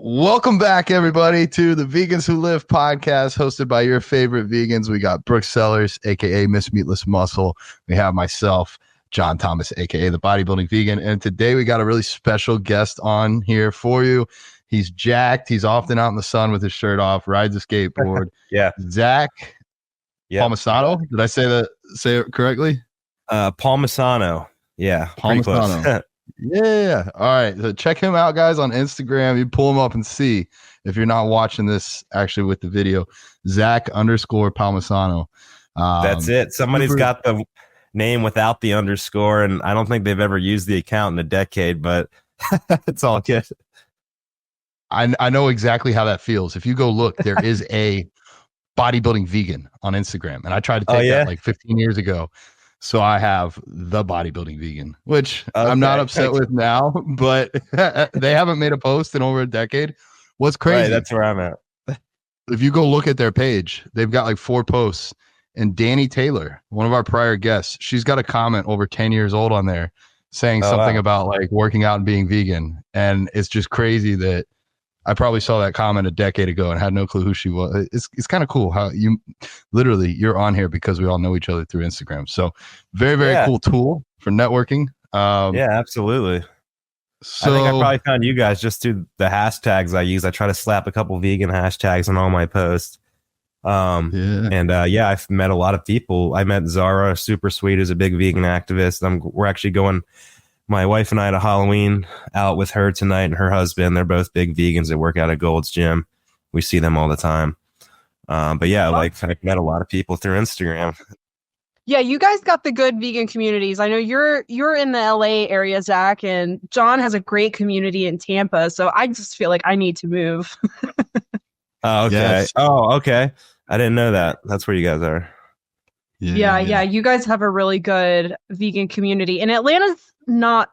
Welcome back, everybody, to the Vegans Who Live podcast, hosted by your favorite vegans. We got Brooke Sellers, aka Miss Meatless Muscle. We have myself, John Thomas, aka the Bodybuilding Vegan, and today we got a really special guest on here for you. He's jacked. He's often out in the sun with his shirt off, rides a skateboard. Yeah, Zach Palmisano. Did I say it correctly? Palmisano. Yeah, pretty close. Yeah. All right. So check him out, guys, on Instagram. You pull him up and see if you're not watching this actually with the video. Zach_Palmisano. That's it. Somebody's got the name without the underscore, and I don't think they've ever used the account in a decade, but it's all good. I know exactly how that feels. If you go look, there is a bodybuilding vegan on Instagram, and I tried to take that like 15 years ago. So I have the bodybuilding vegan, which I'm not upset with now, but they haven't made a post in over a decade. What's crazy? Right, that's where I'm at. If you go look at their page, they've got like 4 posts. And Danny Taylor, one of our prior guests, she's got a comment over 10 years old on there saying something about like working out and being vegan. And it's just crazy that I probably saw that comment a decade ago and had no clue who she was. It's kind of cool how you're on here because we all know each other through Instagram. So very cool tool for networking. Yeah, absolutely. So I think I probably found you guys just through the hashtags I use. I try to slap a couple vegan hashtags on all my posts. I've met a lot of people. I met Zara, super sweet, who's a big vegan activist. We're actually going, my wife and I, to Halloween out with her tonight and her husband. They're both big vegans that work out at Gold's Gym. We see them all the time. I've met a lot of people through Instagram. Yeah, you guys got the good vegan communities. I know you're in the LA area, Zach, and John has a great community in Tampa. So I just feel like I need to move. Oh, okay. Yes. Oh, okay. I didn't know that. That's where you guys are. Yeah. You guys have a really good vegan community. And Atlanta's not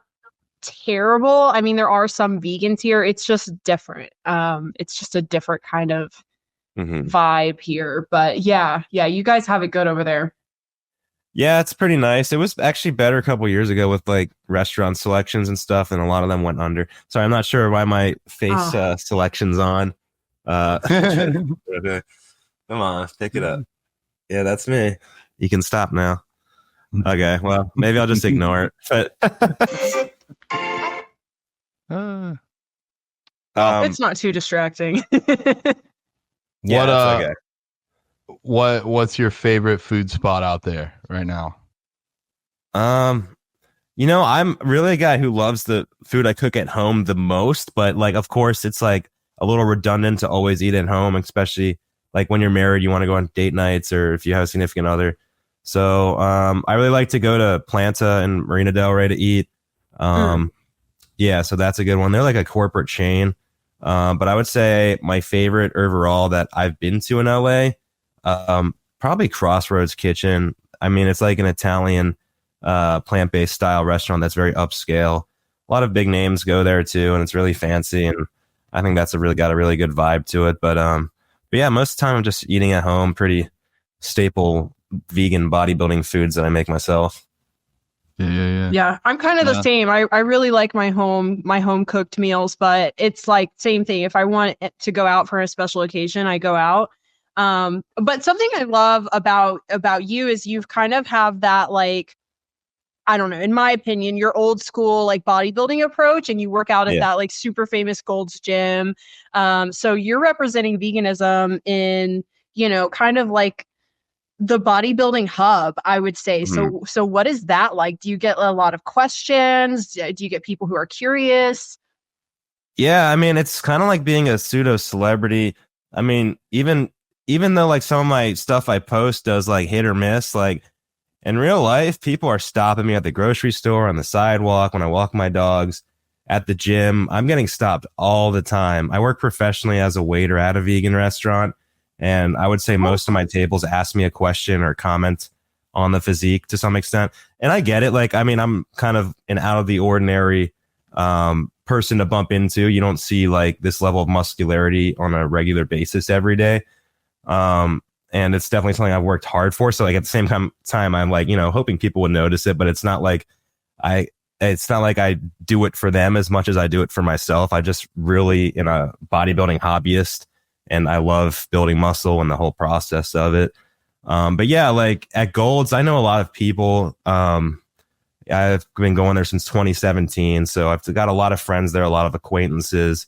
terrible. I mean, there are some vegans here. It's just different. It's just a different kind of vibe here. But yeah, you guys have it good over there. Yeah, it's pretty nice. It was actually better a couple years ago with like restaurant selections and stuff, and a lot of them went under. Sorry, I'm not sure why my face selection's on. Come on, pick it up. Yeah, that's me. You can stop now. Okay, well, maybe I'll just ignore it. But it's not too distracting. What's your favorite food spot out there right now? I'm really a guy who loves the food I cook at home the most, but like, of course, it's like a little redundant to always eat at home, especially like when you're married, you want to go on date nights or if you have a significant other. So I really like to go to Planta and Marina Del Rey to eat. So that's a good one. They're like a corporate chain. But I would say my favorite overall that I've been to in LA, probably Crossroads Kitchen. I mean, it's like an Italian plant-based style restaurant that's very upscale. A lot of big names go there too, and it's really fancy. And I think that's got a really good vibe to it. But yeah, most of the time I'm just eating at home, pretty staple vegan bodybuilding foods that I make myself. Yeah, I'm kind of the same. I really like my home cooked meals, but it's like same thing. If I want to go out for a special occasion, I go out. But something I love about you is you've kind of have that, like, I don't know, in my opinion, your old school like bodybuilding approach, and you work out at that like super famous Gold's Gym. So you're representing veganism in, kind of like the bodybuilding hub, I would say. So what is that like? Do you get a lot of questions? Do you get people who are curious? Yeah, I mean, it's kind of like being a pseudo celebrity. I mean, even though like some of my stuff I post does like hit or miss, like in real life, people are stopping me at the grocery store, on the sidewalk, when I walk my dogs, at the gym. I'm getting stopped all the time. I work professionally as a waiter at a vegan restaurant. And I would say most of my tables ask me a question or comment on the physique to some extent. And I get it. Like, I mean, I'm kind of an out of the ordinary person to bump into. You don't see like this level of muscularity on a regular basis every day. And it's definitely something I've worked hard for. So like at the same time, I'm like, hoping people would notice it, but it's not like I it's not like I do it for them as much as I do it for myself. I just really am a bodybuilding hobbyist, and I love building muscle and the whole process of it. But yeah, like at Gold's, I know a lot of people. I've been going there since 2017, so I've got a lot of friends there, a lot of acquaintances.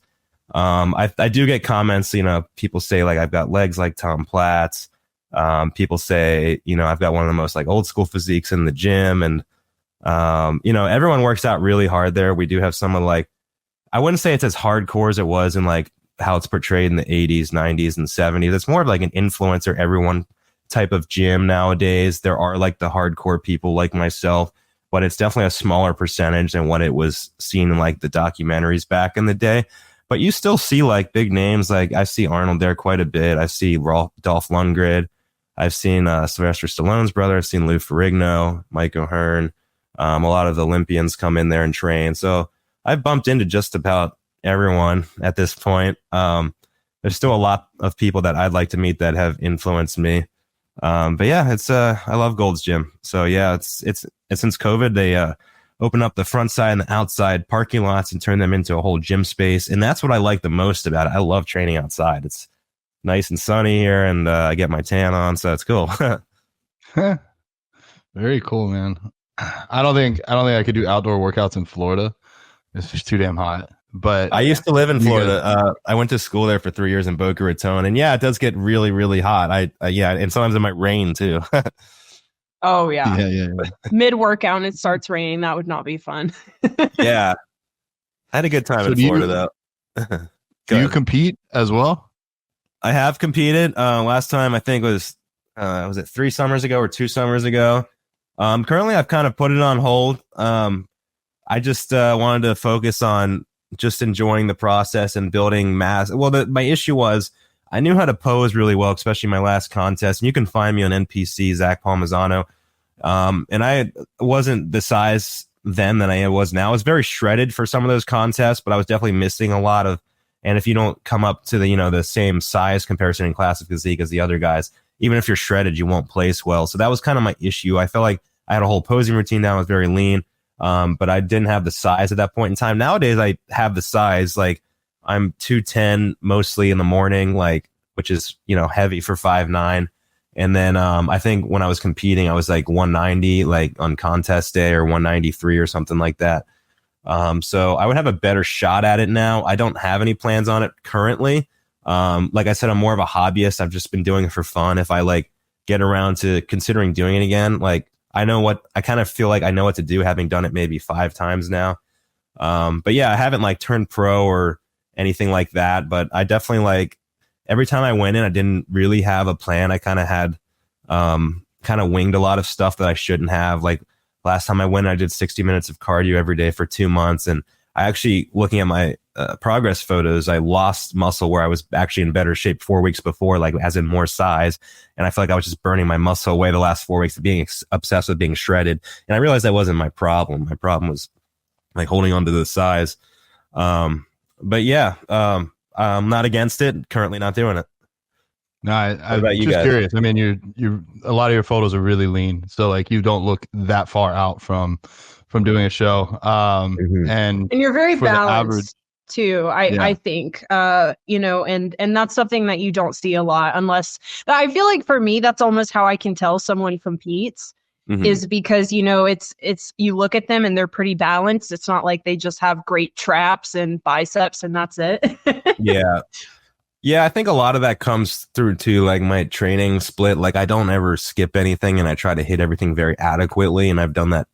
I do get comments, you know, people say like I've got legs like Tom Platz. People say, you know, I've got one of the most like old school physiques in the gym, and you know, everyone works out really hard there. We do have some of like, I wouldn't say it's as hardcore as it was in like how it's portrayed in the 80s, 90s, and 70s. It's more of like an influencer, everyone type of gym nowadays. There are like the hardcore people like myself, but it's definitely a smaller percentage than what it was seen in like the documentaries back in the day. But you still see like big names. Like I see Arnold there quite a bit. I see Dolph Lundgren. I've seen Sylvester Stallone's brother. I've seen Lou Ferrigno, Mike O'Hearn. A lot of the Olympians come in there and train. So I've bumped into just about everyone at this point. There's still a lot of people that I'd like to meet that have influenced me. But yeah, it's I love Gold's Gym. So yeah, it's since COVID they open up the front side and the outside parking lots and turn them into a whole gym space, and that's what I like the most about it. I love training outside. It's nice and sunny here, and I get my tan on, so it's cool. Very cool, man. I don't think I could do outdoor workouts in Florida. It's just too damn hot. But I used to live in Florida. I went to school there for 3 years in Boca Raton, and yeah, it does get really, really hot. Yeah, and sometimes it might rain too. Oh yeah. Yeah. Mid workout and it starts raining. That would not be fun. Yeah, I had a good time in Florida though. Do you compete as well? I have competed. Last time I think was it 3 summers ago or 2 summers ago. Currently, I've kind of put it on hold. I just wanted to focus on just enjoying the process and building mass. Well, my issue was I knew how to pose really well, especially my last contest. And you can find me on NPC, Zach Palmisano. And I wasn't the size then than I was now. I was very shredded for some of those contests, but I was definitely missing a lot of. And if you don't come up to the same size comparison in classic physique as the other guys, even if you're shredded, you won't place well. So that was kind of my issue. I felt like I had a whole posing routine down. I was very lean, but I didn't have the size at that point in time. Nowadays, I have the size. Like I'm 210 mostly in the morning, like which is heavy for 5'9". And then I think when I was competing, I was like 190, like on contest day, or 193 or something like that. So I would have a better shot at it now. I don't have any plans on it currently. Like I said, I'm more of a hobbyist. I've just been doing it for fun. If I like get around to considering doing it again, like I kind of feel like I know what to do, having done it maybe 5 times now. But yeah, I haven't like turned pro or anything like that, but I definitely like every time I went in, I didn't really have a plan. I kind of had, kind of winged a lot of stuff that I shouldn't have. Like last time I went, I did 60 minutes of cardio every day for 2 months. And I actually, looking at my progress photos, I lost muscle where I was actually in better shape 4 weeks before, like as in more size. And I feel like I was just burning my muscle away the last 4 weeks of being obsessed with being shredded. And I realized that wasn't my problem. My problem was like holding on to the size. But yeah, I'm not against it. Currently not doing it. No, I'm just curious. I mean, you a lot of your photos are really lean, so like you don't look that far out from doing a show. And you're very balanced too. I think, and that's something that you don't see a lot, unless I feel like for me, that's almost how I can tell someone competes. Is because it's you look at them and they're pretty balanced. It's not like they just have great traps and biceps and that's it. Yeah, I think a lot of that comes through to like my training split. Like I don't ever skip anything and I try to hit everything very adequately. And I've done that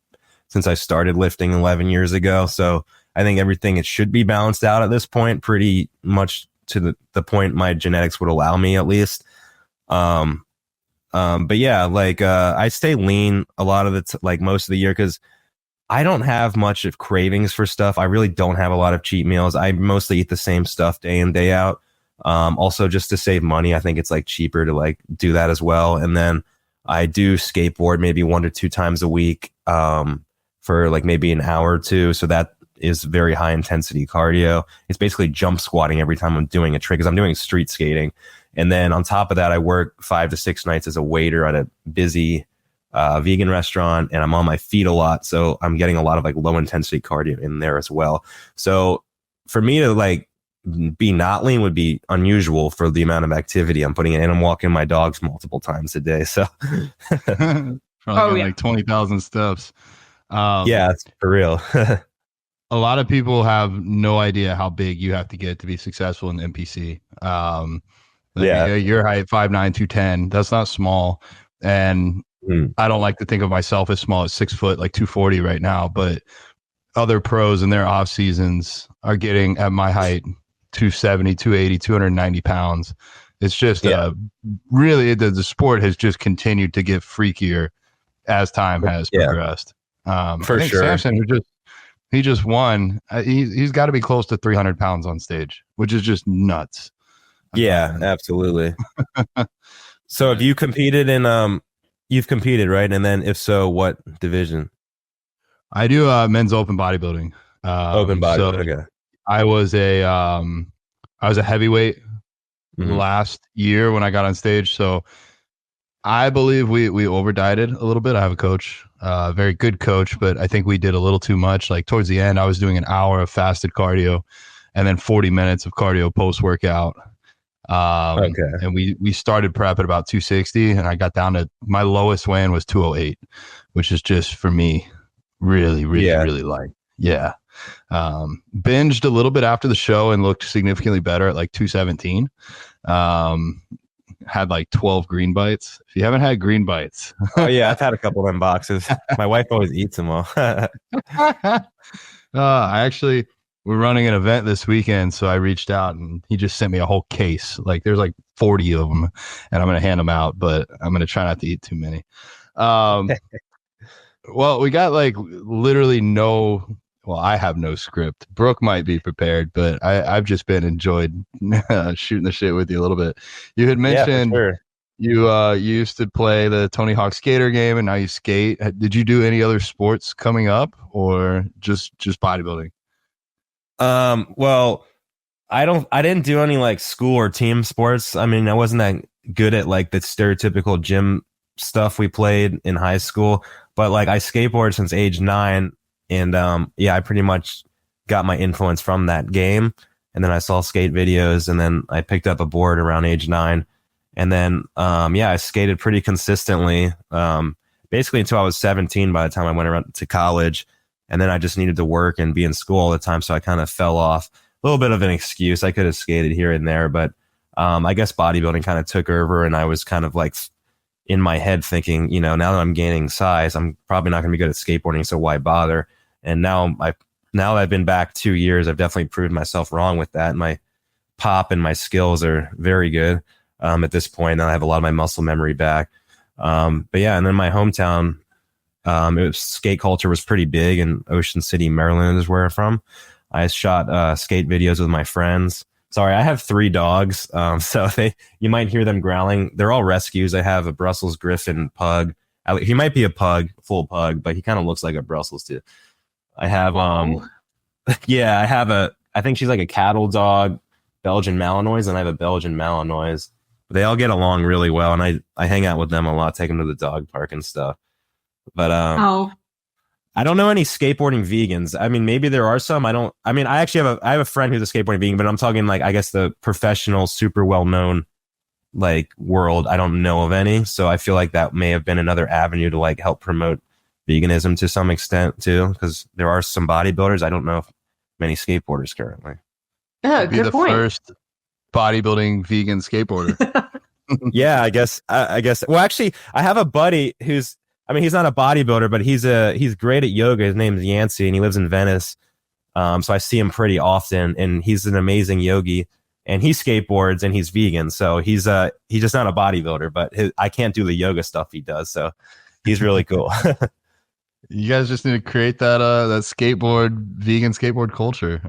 since I started lifting 11 years ago. So I think it should be balanced out at this point, pretty much to the point my genetics would allow me, at least. But yeah, like I stay lean a lot of like most of the year because I don't have much of cravings for stuff. I really don't have a lot of cheat meals. I mostly eat the same stuff day in, day out. Also just to save money, I think it's like cheaper to like do that as well. And then I do skateboard maybe 1 to 2 times a week, for like maybe an hour or 2. So that is very high intensity cardio. It's basically jump squatting every time I'm doing a trick because I'm doing street skating. And then on top of that, I work 5 to 6 nights as a waiter at a busy vegan restaurant, and I'm on my feet a lot, so I'm getting a lot of like low intensity cardio in there as well. So for me to like be not lean would be unusual for the amount of activity I'm putting in, and I'm walking my dogs multiple times a day. So probably like 20,000 steps. Yeah, it's for real. A lot of people have no idea how big you have to get to be successful in NPC. Your height 5'9", 210. That's not small. And I don't like to think of myself as small as 6 foot, like 240 right now, but other pros in their off seasons are getting at my height 270, 280, 290 pounds. It's just really the sport has just continued to get freakier as time has progressed. For sure. Samson, he just won. He's got to be close to 300 pounds on stage, which is just nuts. Yeah, absolutely. So have you competed in you've competed, right? And then if so, what division? I do men's open bodybuilding. Open bodybuilding. So okay. I was a heavyweight last year when I got on stage. So I believe we over dieted a little bit. I have a coach, very good coach, but I think we did a little too much. Like towards the end, I was doing an hour of fasted cardio and then 40 minutes of cardio post workout. And we started prep at about 260, and I got down to my lowest weigh-in was 208, which is just for me really light. Yeah. Binged a little bit after the show and looked significantly better at like 217. Had like 12 green bites. If you haven't had green bites. Oh yeah, I've had a couple of them boxes. My wife always eats them all. We're running an event this weekend, so I reached out and he just sent me a whole case. Like there's like 40 of them, and I'm going to hand them out, but I'm going to try not to eat too many. Well, we got like literally I have no script. Brooke might be prepared, but I've just been enjoyed shooting the shit with you a little bit. You had mentioned you used to play the Tony Hawk Skater game, and now you skate. Did you do any other sports coming up, or just bodybuilding? Well, I didn't do any like school or team sports. I mean, I wasn't that good at like the stereotypical gym stuff we played in high school, but like I skateboarded since age 9. And I pretty much got my influence from that game. And then I saw skate videos, and then I picked up a board around age 9. And then, I skated pretty consistently, basically until I was 17 by the time I went around to college. And then I just needed to work and be in school all the time. So I kind of fell off. A little bit of an excuse. I could have skated here and there, but I guess bodybuilding kind of took over, and I was kind of like in my head thinking, now that I'm gaining size, I'm probably not going to be good at skateboarding, so why bother? And now that I've been back 2 years, I've definitely proved myself wrong with that. My pop and my skills are very good at this point, and I have a lot of my muscle memory back. And then my hometown, skate culture was pretty big, in Ocean City, Maryland is where I'm from. I shot skate videos with my friends. Sorry, I have 3 dogs, so you might hear them growling. They're all rescues. I have a Brussels Griffin pug. He might be a pug, full pug, but he kind of looks like a Brussels too. I have I think she's like a cattle dog, Belgian Malinois, and I have a Belgian Malinois. They all get along really well, and I hang out with them a lot, take them to the dog park and stuff. But I don't know any skateboarding vegans. I mean, maybe there are some. I actually have a friend who's a skateboarding vegan, but I'm talking like, I guess the professional, super well-known like world. I don't know of any. So I feel like that may have been another avenue to like help promote veganism to some extent too, because there are some bodybuilders. I don't know if many skateboarders currently. Yeah, good point. First bodybuilding vegan skateboarder. Yeah, I guess. Well, actually, I have a buddy he's not a bodybuilder, but he's great at yoga. His name is Yancey, and he lives in Venice. So I see him pretty often, and he's an amazing yogi, and he skateboards and he's vegan. So he's just not a bodybuilder, but I can't do the yoga stuff he does. So he's really cool. You guys just need to create that vegan skateboard culture.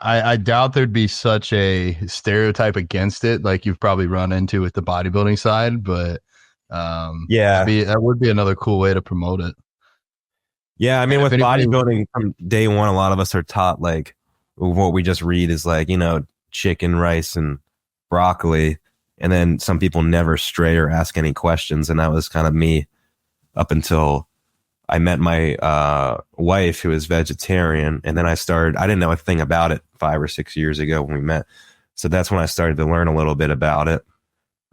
I doubt there'd be such a stereotype against it, like you've probably run into with the bodybuilding side, but that would be another cool way to promote it. Yeah, I mean, with bodybuilding from day one, a lot of us are taught like what we just read is like, chicken, rice, and broccoli. And then some people never stray or ask any questions. And that was kind of me up until I met my wife, who is vegetarian. And then I didn't know a thing about it 5 or 6 years ago when we met. So that's when I started to learn a little bit about it.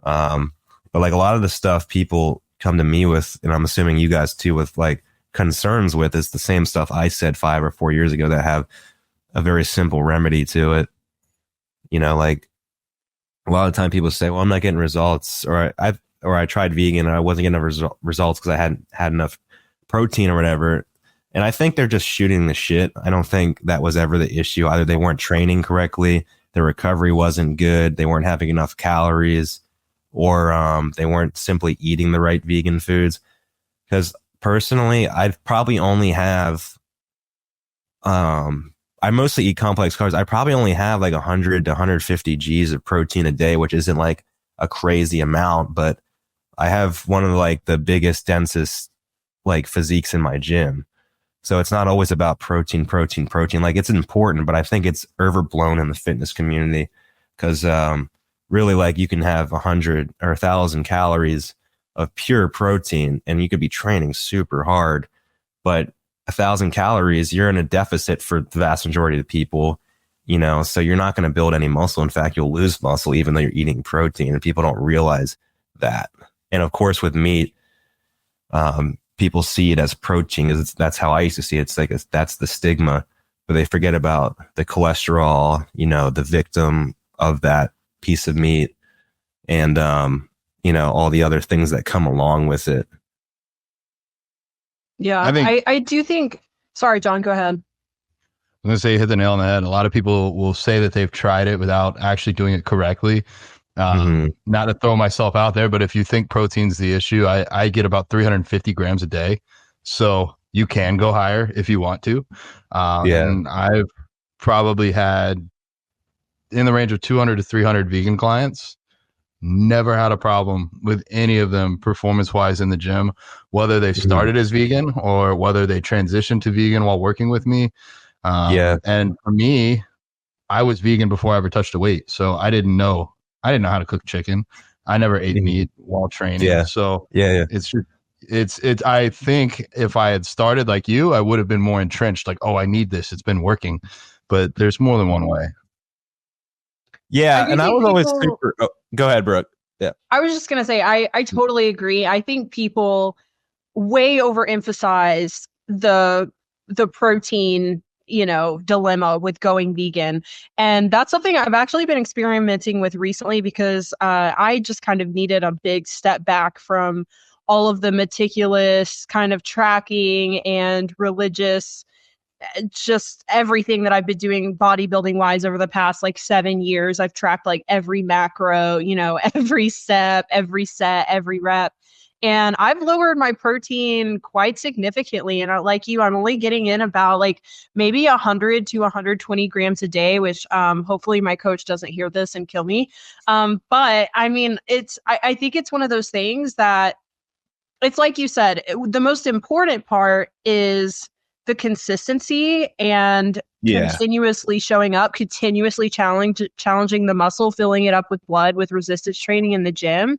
But like a lot of the stuff people come to me with, and I'm assuming you guys too, with like concerns with, is the same stuff I said 5 or 4 years ago that have a very simple remedy to it. You know, like a lot of the time people say, well, I'm not getting results, or I tried vegan and I wasn't getting results because I hadn't had enough protein or whatever. And I think they're just shooting the shit. I don't think that was ever the issue. Either they weren't training correctly, their recovery wasn't good, they weren't having enough calories, or they weren't simply eating the right vegan foods. Because personally, I'd probably only have, I mostly eat complex carbs. I probably only have like 100 to 150 G's of protein a day, which isn't like a crazy amount, but I have one of like the biggest, densest like physiques in my gym. So it's not always about protein. Like it's important, but I think it's overblown in the fitness community because really like you can have 100 or 1,000 calories of pure protein and you could be training super hard, but 1,000 calories, you're in a deficit for the vast majority of the people, you know, so you're not going to build any muscle. In fact, you'll lose muscle even though you're eating protein, and people don't realize that. And of course, with meat, people see it as protein. That's how I used to see it. It's like, that's the stigma, but they forget about the cholesterol, you know, the victim of that piece of meat, and, you know, all the other things that come along with it. Yeah, I do think, sorry, John, go ahead. I'm going to say you hit the nail on the head. A lot of people will say that they've tried it without actually doing it correctly. Not to throw myself out there, but if you think protein's the issue, I get about 350 grams a day. So you can go higher if you want to. And I've probably had in the range of 200 to 300 vegan clients. Never had a problem with any of them performance wise in the gym, whether they started as vegan or whether they transitioned to vegan while working with me. And for me, I was vegan before I ever touched a weight. So I didn't know how to cook chicken. I never ate meat while training. So it's I think if I had started like you, I would have been more entrenched, like, oh, I need this. It's been working. But there's more than one way. Yeah, and I was always super. Oh, go ahead, Brooke. Yeah, I was just gonna say I totally agree. I think people way overemphasize the protein, you know, dilemma with going vegan, and that's something I've actually been experimenting with recently because I just kind of needed a big step back from all of the meticulous kind of tracking and religious, just everything that I've been doing bodybuilding wise over the past like 7 years. I've tracked like every macro, you know, every step, every set, every rep. And I've lowered my protein quite significantly. And like you, I'm only getting in about like maybe 100 to 120 grams a day, which hopefully my coach doesn't hear this and kill me. But I mean, I think it's one of those things that it's like you said, the most important part is the consistency and continuously showing up, continuously challenging the muscle, filling it up with blood, with resistance training in the gym.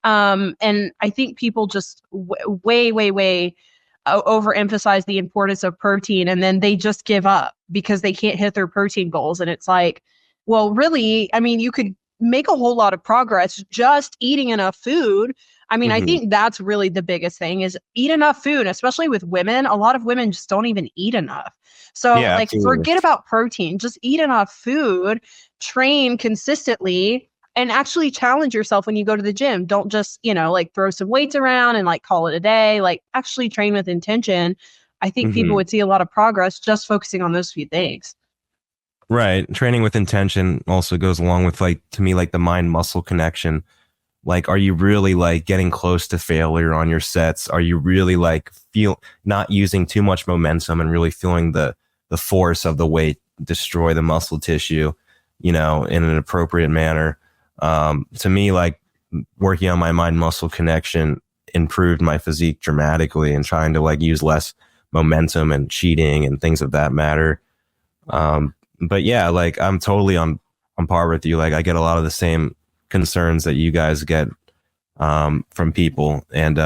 And I think people just way overemphasize the importance of protein, and then they just give up because they can't hit their protein goals. And it's like, well, really, I mean, you could make a whole lot of progress just eating enough food. I mean, I think that's really the biggest thing is eat enough food, especially with women. A lot of women just don't even eat enough. So like, forget about protein, just eat enough food, train consistently, and actually challenge yourself when you go to the gym. Don't just, you know, like throw some weights around and like call it a day, like actually train with intention. I think people would see a lot of progress just focusing on those few things. Right. Training with intention also goes along with, like, to me, like the mind muscle connection. Like, are you really like getting close to failure on your sets? Are you really like not using too much momentum and really feeling the force of the weight destroy the muscle tissue, you know, in an appropriate manner? To me, like working on my mind muscle connection improved my physique dramatically, and trying to like use less momentum and cheating and things of that matter. But yeah, like I'm totally on par with you. Like I get a lot of the same concerns that you guys get from people. And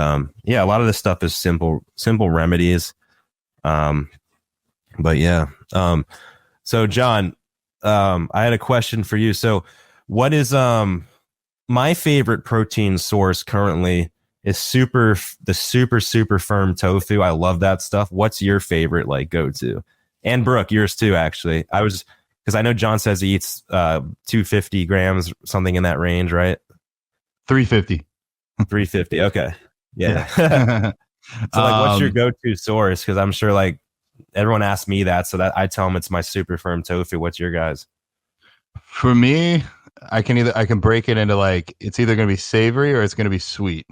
yeah, a lot of this stuff is simple remedies. But yeah. So John, I had a question for you. So what is my favorite protein source currently is the super firm tofu. I love that stuff. What's your favorite like go to? And Brooke, yours too, actually. Because I know John says he eats 250 grams, something in that range, right? 350. 350. Okay. Yeah. So like, what's your go-to source? Because I'm sure like everyone asks me that, so that I tell them it's my super firm tofu. What's your guys? For me, I can break it into like it's either going to be savory or it's going to be sweet.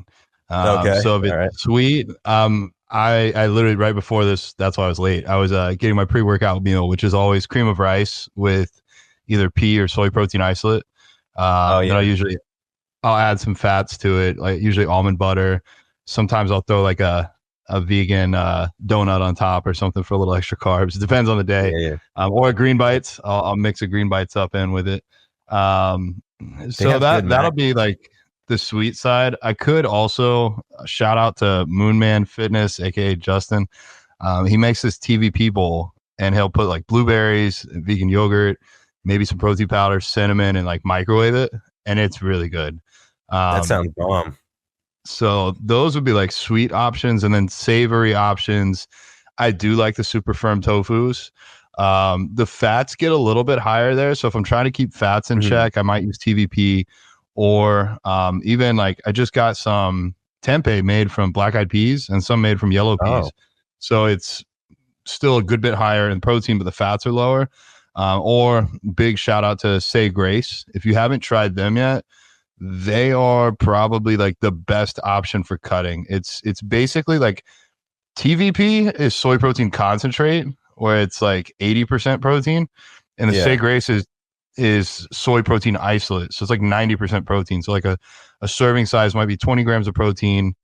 Okay. So if it's sweet, I literally right before this, that's why I was late. I was getting my pre-workout meal, which is always cream of rice with either pea or soy protein isolate. Then I'll add some fats to it, like usually almond butter. Sometimes I'll throw like a vegan donut on top or something for a little extra carbs. It depends on the day. Or green bites. I'll mix a green bites up in with it. So that'll be like the sweet side. I could also shout out to Moonman Fitness, aka Justin. He makes this TVP bowl, and he'll put like blueberries, vegan yogurt, maybe some protein powder, cinnamon, and like microwave it, and it's really good. That sounds bomb. So those would be like sweet options, and then savory options. I do like the super firm tofus. The fats get a little bit higher there, so if I'm trying to keep fats in check, I might use TVP, or even like I just got some tempeh made from black eyed peas and some made from yellow peas. So it's still a good bit higher in protein, but the fats are lower. Or big shout out to Say Grace. If you haven't tried them yet, they are probably like the best option for cutting. It's basically like TVP is soy protein concentrate, where it's like 80% protein, and the Say Grace is soy protein isolate, so it's like 90% protein. So like a serving size might be 20 grams of protein,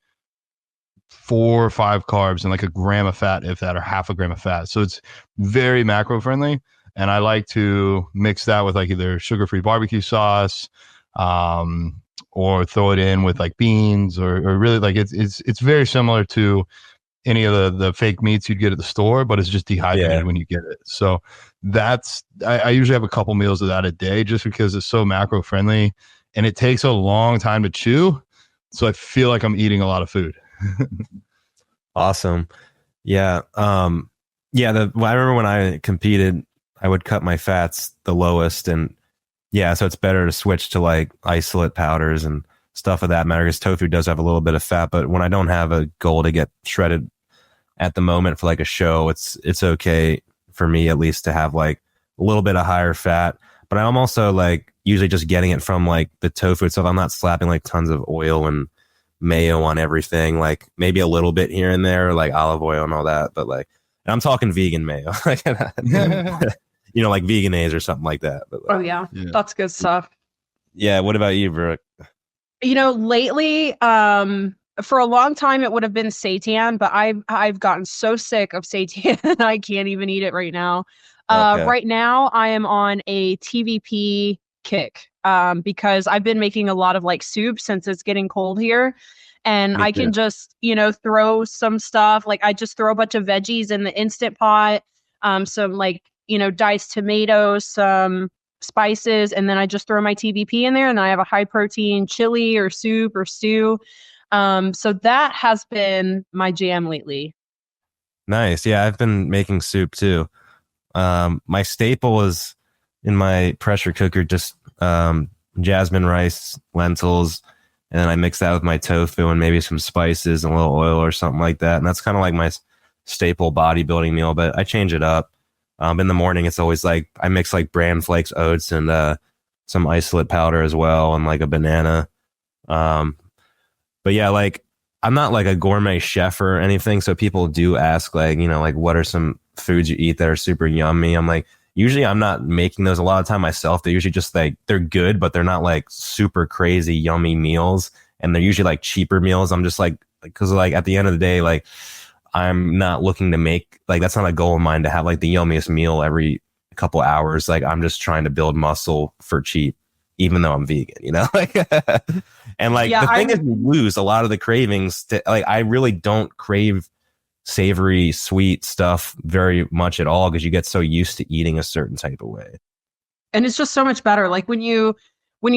4 or 5 carbs, and like a gram of fat, if that, or half a gram of fat. So it's very macro friendly, and I like to mix that with like either sugar-free barbecue sauce, or throw it in with like beans, or really like it's very similar to any of the fake meats you'd get at the store, but it's just dehydrated when you get it. So that's I usually have a couple meals of that a day, just because it's so macro friendly and it takes a long time to chew. So I feel like I'm eating a lot of food. Awesome. Yeah. I remember when I competed, I would cut my fats the lowest, and so it's better to switch to like isolate powders and stuff of that matter, because tofu does have a little bit of fat. But when I don't have a goal to get shredded at the moment for like a show, it's okay for me at least to have like a little bit of higher fat. But I'm also like usually just getting it from like the tofu itself. I'm not slapping like tons of oil and mayo on everything, like maybe a little bit here and there, like olive oil and all that. But like, and I'm talking vegan mayo, like Veganese or something like that. But like, that's good stuff. Yeah. What about you, Brooke? Lately, for a long time it would have been seitan, but I've gotten so sick of seitan I can't even eat it right now. Right now I am on a TVP kick, because I've been making a lot of like soup since it's getting cold here, and I can just, throw some stuff. Like I just throw a bunch of veggies in the Instant Pot, some like, diced tomatoes, some spices, and then I just throw my TVP in there, and then I have a high protein chili or soup or stew. So that has been my jam lately. Nice. Yeah, I've been making soup too. My staple is in my pressure cooker, just jasmine rice, lentils, and then I mix that with my tofu and maybe some spices and a little oil or something like that. And that's kind of like my staple bodybuilding meal, but I change it up. In the morning, it's always like I mix like bran flakes, oats, and some isolate powder as well, and like a banana. But yeah, like I'm not like a gourmet chef or anything. So people do ask like, like what are some foods you eat that are super yummy? I'm like, usually I'm not making those a lot of time myself. They're usually just like, they're good, but they're not like super crazy yummy meals. And they're usually like cheaper meals. I'm just like, because like at the end of the day, like I'm not looking to make, like that's not a goal of mine to have like the yummiest meal every couple hours. Like I'm just trying to build muscle for cheap. even though I'm vegan, you know? Like, and like the thing is, you lose a lot of the cravings to, like, I really don't crave savory, sweet stuff very much at all, because you get so used to eating a certain type of way. And it's just so much better. Like when you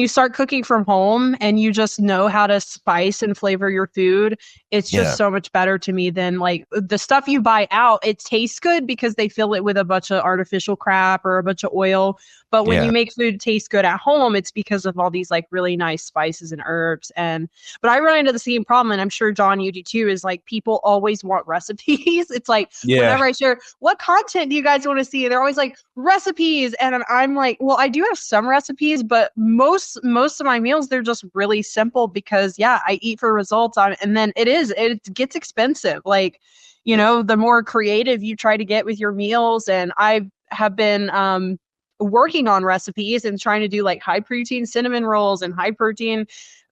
start cooking from home and you just know how to spice and flavor your food, it's just so much better to me than like the stuff you buy out. It tastes good because they fill it with a bunch of artificial crap or a bunch of oil. But when you make food taste good at home, it's because of all these like really nice spices and herbs. But I run into the same problem, and I'm sure, John, you do too, is like people always want recipes. It's like whenever I share, what content do you guys want to see? They're always like recipes. And I'm like, well, I do have some recipes, but most of my meals, they're just really simple because I eat for results and then it gets expensive. Like, you know, the more creative you try to get with your meals. And I have been, working on recipes and trying to do like high protein cinnamon rolls and high protein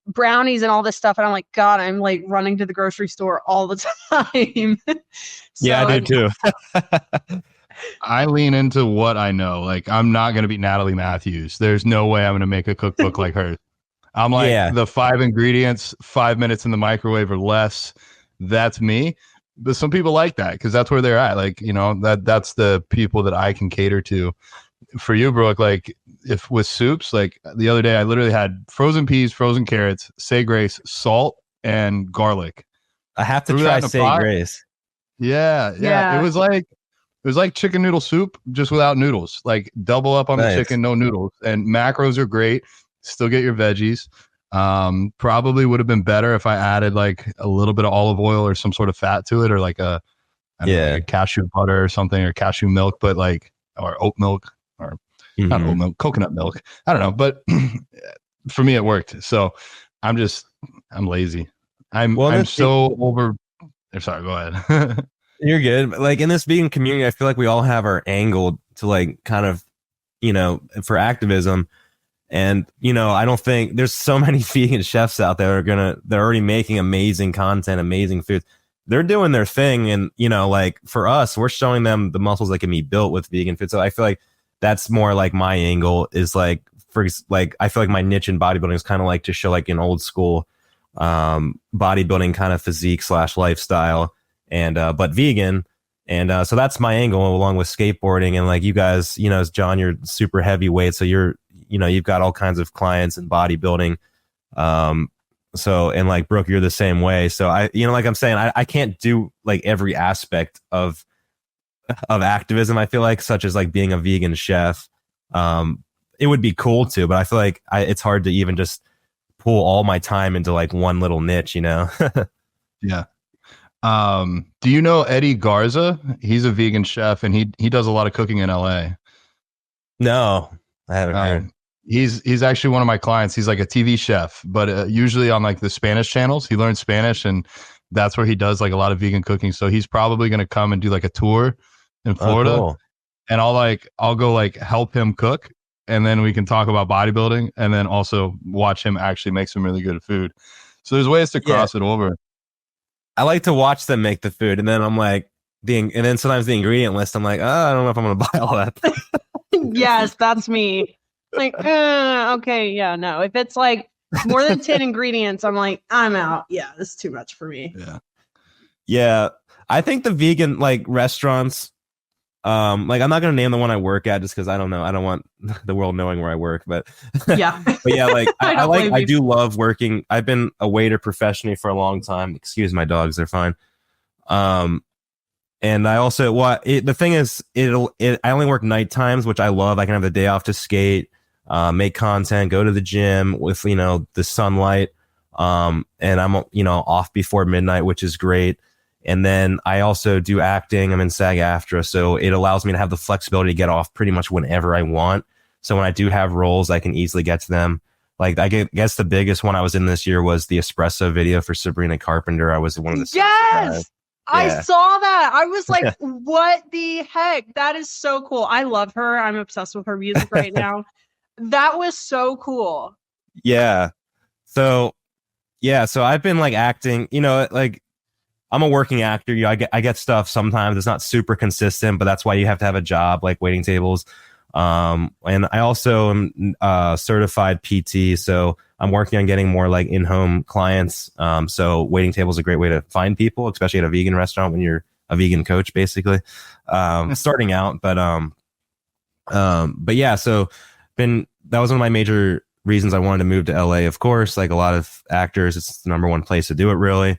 brownies and all this stuff. And I'm like, God, I'm like running to the grocery store all the time. I do too. I lean into what I know. Like, I'm not going to be Natalie Matthews. There's no way I'm going to make a cookbook like hers. I'm like the 5 ingredients, 5 minutes in the microwave or less. That's me. But some people like that because that's where they're at. Like, you know, that's the people that I can cater to. For you, Brooke, like if with soups, like the other day, I literally had frozen peas, frozen carrots, say grace, salt, and garlic. I have to try say grace. Yeah. It was like chicken noodle soup, just without noodles. Like double up on the chicken, no noodles. And macros are great. Still get your veggies. Probably would have been better if I added like a little bit of olive oil or some sort of fat to it, or like a cashew butter or something, or cashew milk, but like, or oat milk. Or not oat milk, coconut milk. I don't know, but for me it worked. So I'm lazy. I'm so over. Sorry, go ahead. You're good. Like in this vegan community, I feel like we all have our angle to like kind of, you know, for activism. And, you know, I don't think there's so many vegan chefs out there they're already making amazing content, amazing food. They're doing their thing. And, you know, like for us, we're showing them the muscles that can be built with vegan food. So I feel like that's more like my angle is like, I feel like my niche in bodybuilding is kind of like to show like an old school bodybuilding kind of physique / lifestyle, and but vegan. And so that's my angle, along with skateboarding. And like you guys, you know, John, you're super heavyweight, so you've got all kinds of clients in bodybuilding. So, and like Brooke, you're the same way. So like I'm saying, I can't do like every aspect of activism. I feel like, such as like being a vegan chef. It would be cool too, but I feel like it's hard to even just pull all my time into like one little niche, you know? Yeah. Do you know Eddie Garza? He's a vegan chef and he does a lot of cooking in LA. No, I haven't heard. He's actually one of my clients. He's like a TV chef, but usually on like the Spanish channels. He learned Spanish and that's where he does like a lot of vegan cooking. So he's probably going to come and do like a tour in Florida. Cool. And I'll go like help him cook, and then we can talk about bodybuilding, and then also watch him actually make some really good food. So there's ways to cross it over. I like to watch them make the food, and then I'm like, and then sometimes the ingredient list, I'm like, I don't know if I'm going to buy all that. Yes, that's me. Like, okay, yeah, no. If it's like more than 10 ingredients, I'm like, I'm out. Yeah, this is too much for me. Yeah. I think the vegan like restaurants, like I'm not gonna name the one I work at just because I don't know. I don't want the world knowing where I work, but yeah. But yeah, like I do love working. I've been a waiter professionally for a long time. Excuse my dogs, they're fine. And I also the thing is I only work night times, which I love. I can have the day off to skate, make content, go to the gym with, you know, the sunlight. And I'm, you know, off before midnight, which is great. And then I also do acting. I'm in SAG-AFTRA, so it allows me to have the flexibility to get off pretty much whenever I want. So when I do have roles, I can easily get to them. Like I guess the biggest one I was in this year was the espresso video for Sabrina Carpenter. I was one of the Yes, I saw that. I was like, what the heck? That is so cool. I love her. I'm obsessed with her music right now. That was so cool. Yeah. So I've been like acting, you know, like I'm a working actor. You know, I get stuff sometimes. It's not super consistent, but that's why you have to have a job, like waiting tables. And I also am certified PT, so I'm working on getting more like in-home clients. So waiting table is a great way to find people, especially at a vegan restaurant when you're a vegan coach, basically, starting out. But yeah, so that was one of my major reasons I wanted to move to LA. Of course, like a lot of actors, it's the number one place to do it, really.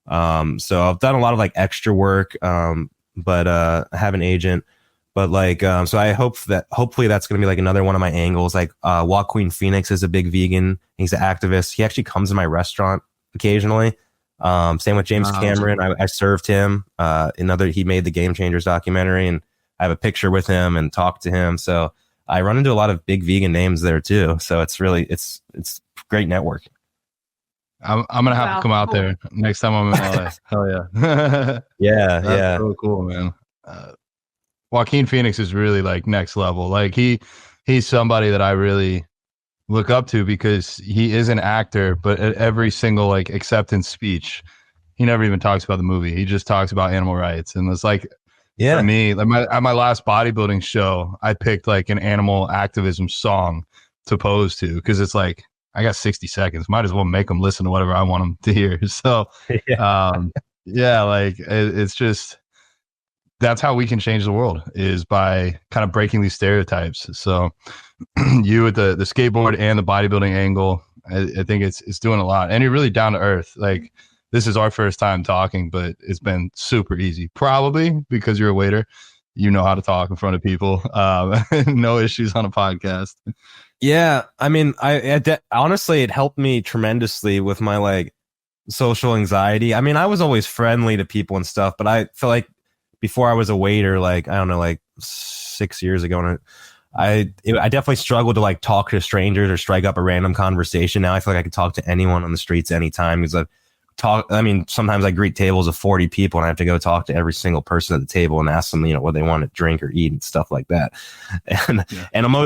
So I've done a lot of like extra work, but I have an agent. But like, so I hope that hopefully that's going to be like another one of my angles. Like, Walk Queen Phoenix is a big vegan. He's an activist. He actually comes to my restaurant occasionally. Same with James Cameron. I served him. He made the Game Changers documentary, and I have a picture with him and talked to him. So I run into a lot of big vegan names there too. So it's really, it's great networking. I'm gonna have to come out there next time I'm in LA. Hell yeah. Yeah. That's so cool, man. Joaquin Phoenix is really like next level. Like he's somebody that I really look up to because he is an actor, but at every single like acceptance speech, he never even talks about the movie. He just talks about animal rights. And it's like, for me, like at my last bodybuilding show, I picked like an animal activism song to pose to, because it's like, I got 60 seconds. Might as well make them listen to whatever I want them to hear. So, like it's just, that's how we can change the world, is by kind of breaking these stereotypes. So you with the skateboard and the bodybuilding angle, I think it's doing a lot, and you're really down to earth. Like, this is our first time talking, but it's been super easy, probably because you're a waiter. You know how to talk in front of people. No issues on a podcast. Yeah. I mean, honestly, it helped me tremendously with my like social anxiety. I mean, I was always friendly to people and stuff, but I feel like before I was a waiter, like, I don't know, like 6 years ago, I definitely struggled to like talk to strangers or strike up a random conversation. Now I feel like I can talk to anyone on the streets anytime, because sometimes I greet tables of 40 people and I have to go talk to every single person at the table and ask them, what they want to drink or eat and stuff like that. And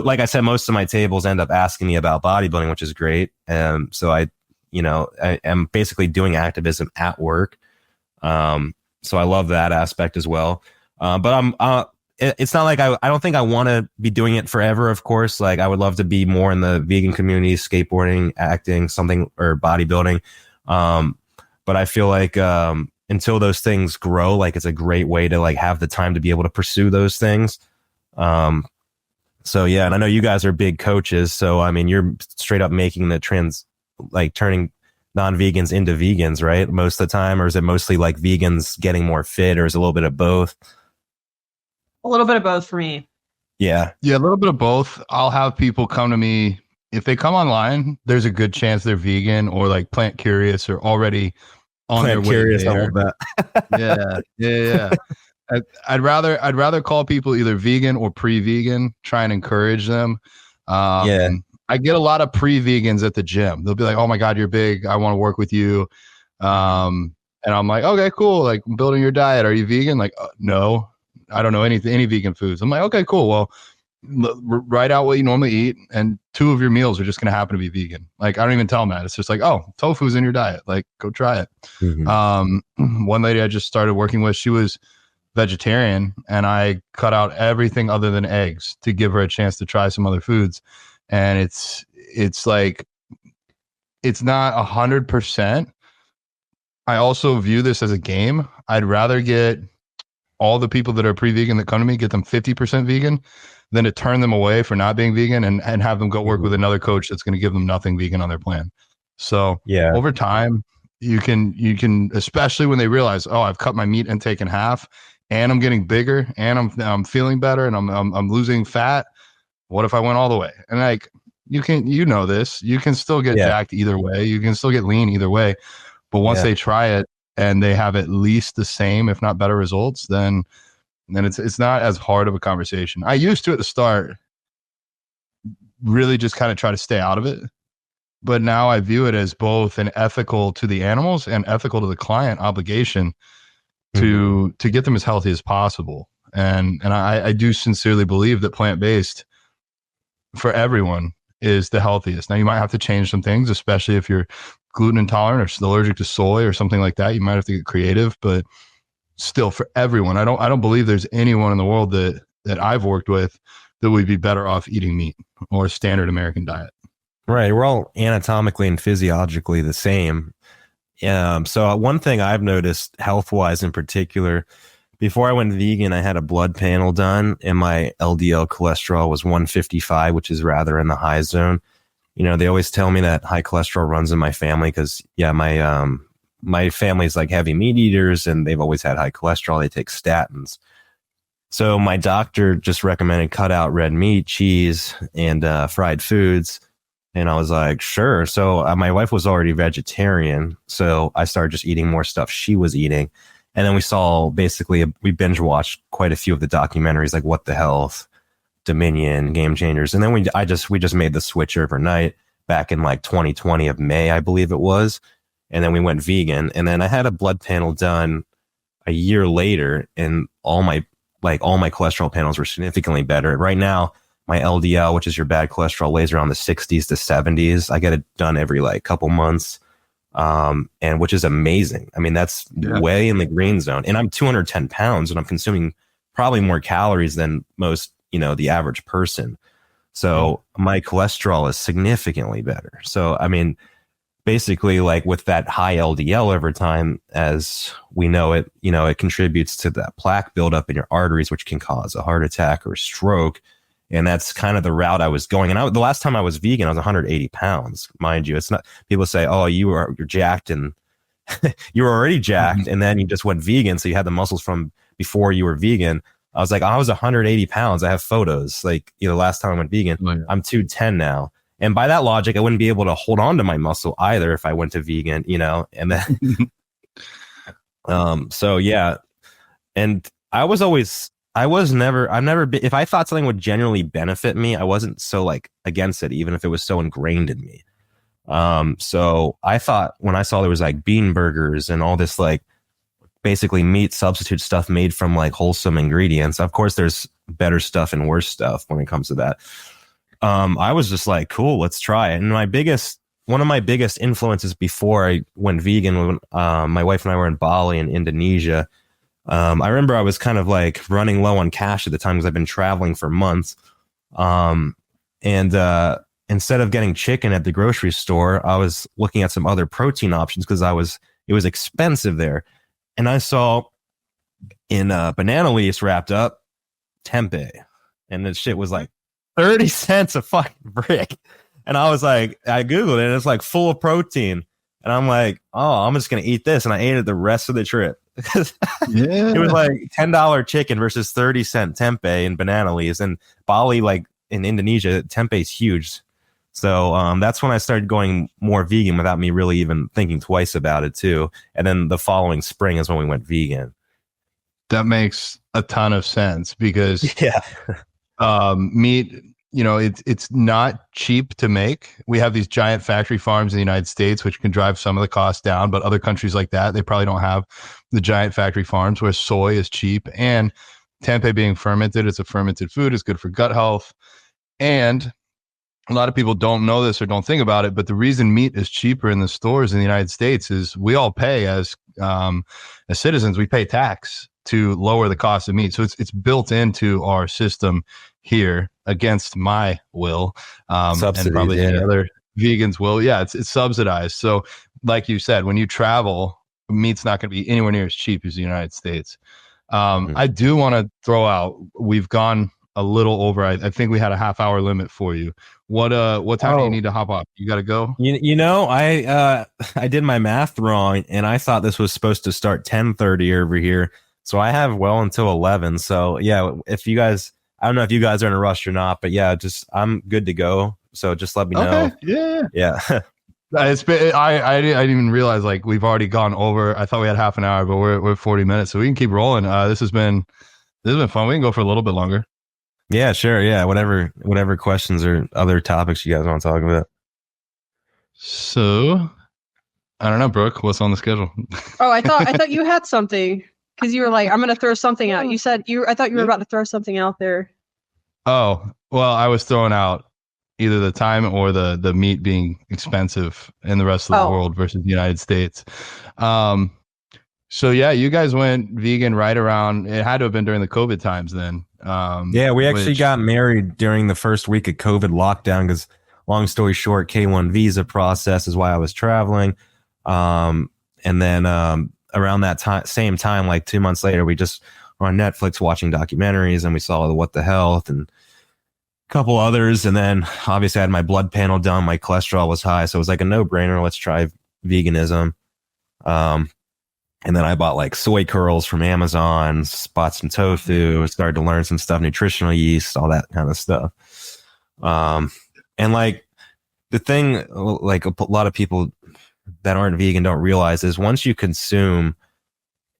like I said, most of my tables end up asking me about bodybuilding, which is great. So I am basically doing activism at work. So I love that aspect as well. But it's not like I don't think I want to be doing it forever. Of course, like I would love to be more in the vegan community, skateboarding, acting, something, or bodybuilding. But I feel like until those things grow, like it's a great way to like have the time to be able to pursue those things. So yeah, and I know you guys are big coaches, so I mean, you're straight up making turning non-vegans into vegans, right? Most of the time, or is it mostly like vegans getting more fit, or is it a little bit of both? A little bit of both for me. Yeah, a little bit of both. I'll have people come to me. If they come online, there's a good chance they're vegan or like plant curious or already on their way there. Yeah. I'd rather call people either vegan or pre-vegan, try and encourage them. I get a lot of pre-vegans at the gym. They'll be like, "Oh my God, you're big. I want to work with you." And I'm like, "Okay, cool. Like, I'm building your diet. Are you vegan?" Like, no, I don't know any vegan foods. I'm like, "Okay, cool. Well, write out what you normally eat, and 2 of your meals are just going to happen to be vegan." Like, I don't even tell them that. It's just like, "Oh, tofu's in your diet. Like, go try it." One lady I just started working with, she was vegetarian, and I cut out everything other than eggs to give her a chance to try some other foods. And it's like, it's not 100%. I also view this as a game. I'd rather get all the people that are pre-vegan that come to me, get them 50% vegan, than to turn them away for not being vegan and have them go work with another coach that's going to give them nothing vegan on their plan. So over time, you can, especially when they realize, oh, I've cut my meat intake in half, and I'm getting bigger, and I'm feeling better, and I'm losing fat. What if I went all the way? And like, you can still get jacked either way. You can still get lean either way. But once they try it and they have at least the same, if not better results, then it's not as hard of a conversation. I used to, at the start, really just kind of try to stay out of it. But now I view it as both an ethical to the animals and ethical to the client obligation to get them as healthy as possible. And I do sincerely believe that plant-based for everyone is the healthiest. Now, you might have to change some things, especially if you're gluten intolerant or allergic to soy or something like that. You might have to get creative, but still, for everyone, I don't believe there's anyone in the world that I've worked with that we'd be better off eating meat or a standard American diet. Right. We're all anatomically and physiologically the same. So one thing I've noticed health-wise in particular, before I went vegan, I had a blood panel done and my LDL cholesterol was 155, which is rather in the high zone. You know, they always tell me that high cholesterol runs in my family because, yeah, my family's like heavy meat eaters and they've always had high cholesterol. They take statins. So my doctor just recommended cut out red meat, cheese, and fried foods. And I was like, sure. So my wife was already vegetarian. So I started just eating more stuff she was eating. And then we saw we binge watched quite a few of the documentaries like What the Health, Dominion, Game Changers. And then we just made the switch overnight back in like 2020 of May, I believe it was. And then we went vegan. And then I had a blood panel done a year later and all my cholesterol panels were significantly better. Right now, my LDL, which is your bad cholesterol, lays around the 60s to 70s. I get it done every like couple months. And which is amazing. I mean, that's way in the green zone. And I'm 210 pounds and I'm consuming probably more calories than most, the average person. So my cholesterol is significantly better. So, I mean, basically like with that high LDL over time, as we know it, it contributes to that plaque buildup in your arteries, which can cause a heart attack or a stroke. And that's kind of the route I was going. And the last time I was vegan, I was 180 pounds, mind you. It's not, people say, oh, you're jacked and you were already jacked. And then you just went vegan. So you had the muscles from before you were vegan. I was like, I was 180 pounds. I have photos. Like, last time I went vegan, I'm 210 now. And by that logic, I wouldn't be able to hold on to my muscle either if I went to vegan, and then, so yeah. And I've never been, if I thought something would genuinely benefit me, I wasn't so like against it, even if it was so ingrained in me. So I thought when I saw there was like bean burgers and all this, like basically meat substitute stuff made from like wholesome ingredients. Of course, there's better stuff and worse stuff when it comes to that. I was just like, cool, let's try it. And one of my biggest influences before I went vegan, when my wife and I were in Bali in Indonesia, I remember I was kind of like running low on cash at the time because I've been traveling for months. And instead of getting chicken at the grocery store, I was looking at some other protein options because it was expensive there. And I saw in banana leaves wrapped up tempeh, and the shit was like 30 cents a fucking brick. And I was like, I Googled it and it's like full of protein. And I'm like, oh, I'm just going to eat this. And I ate it the rest of the trip. It was like $10 chicken versus 30-cent tempeh and banana leaves. And Bali, like in Indonesia, tempeh is huge. So that's when I started going more vegan without me really even thinking twice about it too. And then the following spring is when we went vegan. That makes a ton of sense because meat, it's not cheap to make. We have these giant factory farms in the United States, which can drive some of the costs down, but other countries like that, they probably don't have the giant factory farms where soy is cheap. And tempeh being fermented, it's a fermented food, it's good for gut health. And a lot of people don't know this or don't think about it, but the reason meat is cheaper in the stores in the United States is we all pay as citizens, we pay tax to lower the cost of meat. So it's built into our system here against my will, and probably any other vegans will. Yeah, it's subsidized. So like you said, when you travel, meat's not going to be anywhere near as cheap as the United States. I do want to throw out, we've gone a little over. I think we had a half-hour limit for you. What time do you need to hop off? You got to go? I did my math wrong, and I thought this was supposed to start 10:30 over here. So I have well until 11. So yeah, if you guys, I don't know if you guys are in a rush or not, but yeah, I'm good to go. So just let me know. Okay. Yeah. I didn't even realize like we've already gone over. I thought we had half an hour, but we're 40 minutes, so we can keep rolling. This has been fun. We can go for a little bit longer. Yeah, sure. Yeah, whatever questions or other topics you guys want to talk about. So, I don't know, Brooke. What's on the schedule? Oh, I thought you had something because you were like, I'm going to throw something out. You said I thought you were about to throw something out there. Oh, well, I was throwing out either the time or the meat being expensive in the rest of the world versus the United States. So yeah, you guys went vegan right around, it had to have been during the COVID times then. Yeah, we actually got married during the first week of COVID lockdown because, long story short, K1 visa process is why I was traveling. And then around that same time, like 2 months later, we just were on Netflix watching documentaries, and we saw the What the Health and a couple others. And then obviously I had my blood panel done. My cholesterol was high, so it was like a no-brainer. Let's try veganism. And then I bought like soy curls from Amazon, bought some tofu, started to learn some stuff, nutritional yeast, all that kind of stuff. And like the thing, like a lot of people that aren't vegan don't realize is once you consume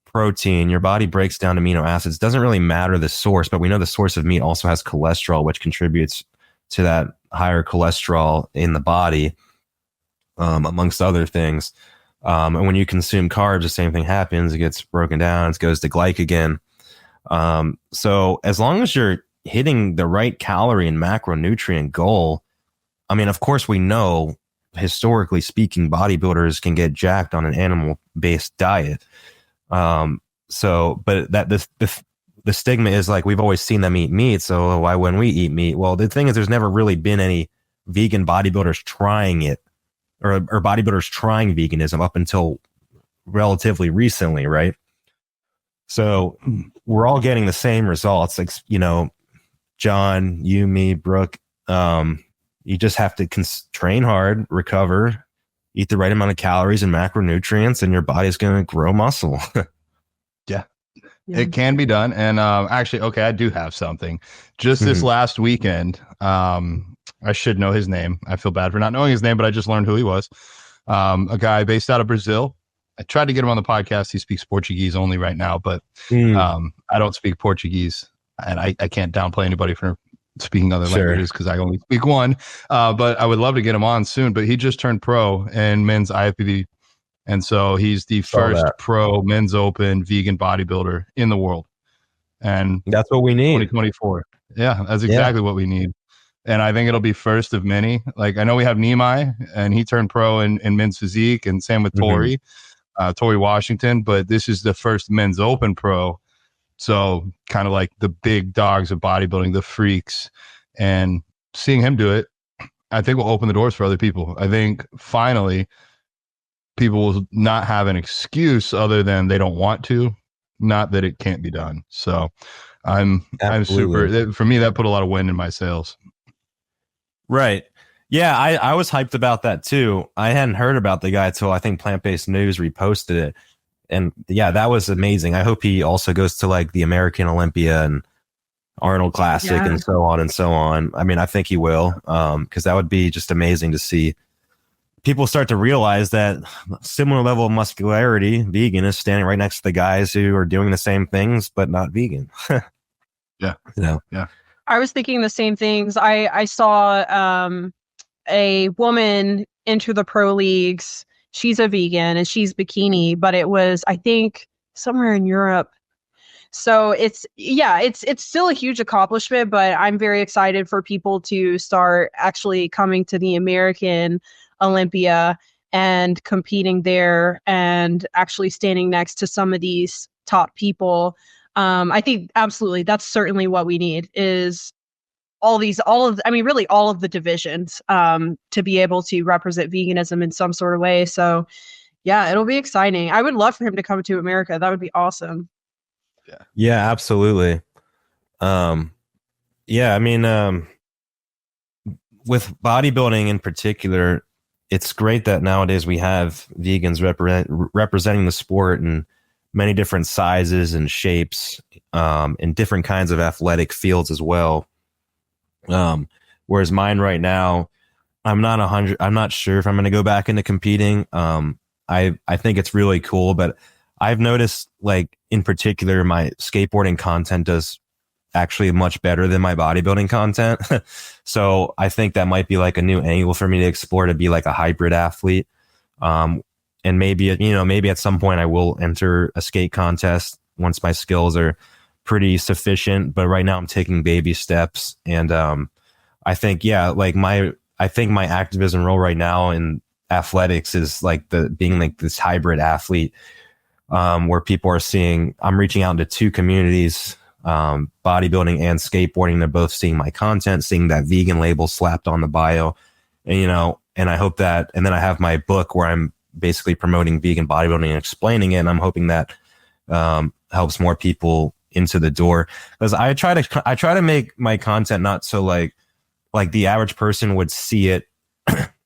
protein, your body breaks down amino acids. It doesn't really matter the source, but we know the source of meat also has cholesterol, which contributes to that higher cholesterol in the body, amongst other things. And when you consume carbs, the same thing happens. It gets broken down. It goes to glycogen. So as long as you're hitting the right calorie and macronutrient goal, I mean, of course, we know, historically speaking, bodybuilders can get jacked on an animal-based diet. But that the stigma is like, we've always seen them eat meat, so why wouldn't we eat meat? Well, the thing is, there's never really been any vegan bodybuilders trying it. Or bodybuilders trying veganism up until relatively recently, right? So we're all getting the same results. Like, you know, John, you, me, Brooke, you just have to train hard, recover, eat the right amount of calories and macronutrients, and your body's going to grow muscle. Yeah, it can be done. And actually, okay, I do have something. Just this last weekend, I should know his name. I feel bad for not knowing his name, but I just learned who he was. A guy based out of Brazil. I tried to get him on the podcast. He speaks Portuguese only right now, but I don't speak Portuguese, and I can't downplay anybody for speaking other languages because I only speak one. But I would love to get him on soon. But he just turned pro in men's IFBB, and so he's the first pro men's open vegan bodybuilder in the world. And that's what we need. 2024. Yeah, that's exactly what we need. And I think it'll be first of many. Like, I know we have Nimai, and he turned pro in men's physique, and same with Tori Washington, but this is the first men's open pro. So kind of like the big dogs of bodybuilding, the freaks, and seeing him do it, I think will open the doors for other people. I think finally people will not have an excuse other than they don't want to, not that it can't be done. So I'm super, for me, that put a lot of wind in my sails. Right. Yeah, I was hyped about that too. I hadn't heard about the guy till I think Plant-Based News reposted it. And yeah, that was amazing. I hope he also goes to like the American Olympia and Arnold Classic and so on and so on. I mean, I think he will, because that would be just amazing to see people start to realize that similar level of muscularity, vegan, is standing right next to the guys who are doing the same things, but not vegan. Yeah. You know? Yeah. I was thinking the same things. I saw a woman enter the pro leagues. She's a vegan and she's bikini, but it was, I think, somewhere in Europe. So it's still a huge accomplishment, but I'm very excited for people to start actually coming to the American Olympia and competing there and actually standing next to some of these top people. I think absolutely that's certainly what we need is all of the divisions to be able to represent veganism in some sort of way. So yeah, it'll be exciting. I would love for him to come to America. That would be awesome. Yeah, absolutely. Yeah, I mean, with bodybuilding in particular, it's great that nowadays we have vegans representing the sport in many different sizes and shapes, in different kinds of athletic fields as well. Whereas mine right now, I'm not sure if I'm going to go back into competing. I think it's really cool, but I've noticed, like, in particular, my skateboarding content does actually much better than my bodybuilding content. So I think that might be like a new angle for me to explore, to be like a hybrid athlete. And maybe at some point I will enter a skate contest once my skills are pretty sufficient. But right now I'm taking baby steps. And I think, my activism role right now in athletics is like being like this hybrid athlete, where people are seeing, I'm reaching out into two communities, bodybuilding and skateboarding. They're both seeing my content, seeing that vegan label slapped on the bio, and and I hope that, and then I have my book where I'm basically promoting vegan bodybuilding and explaining it. And I'm hoping that helps more people into the door, because I try to make my content not so like the average person would see it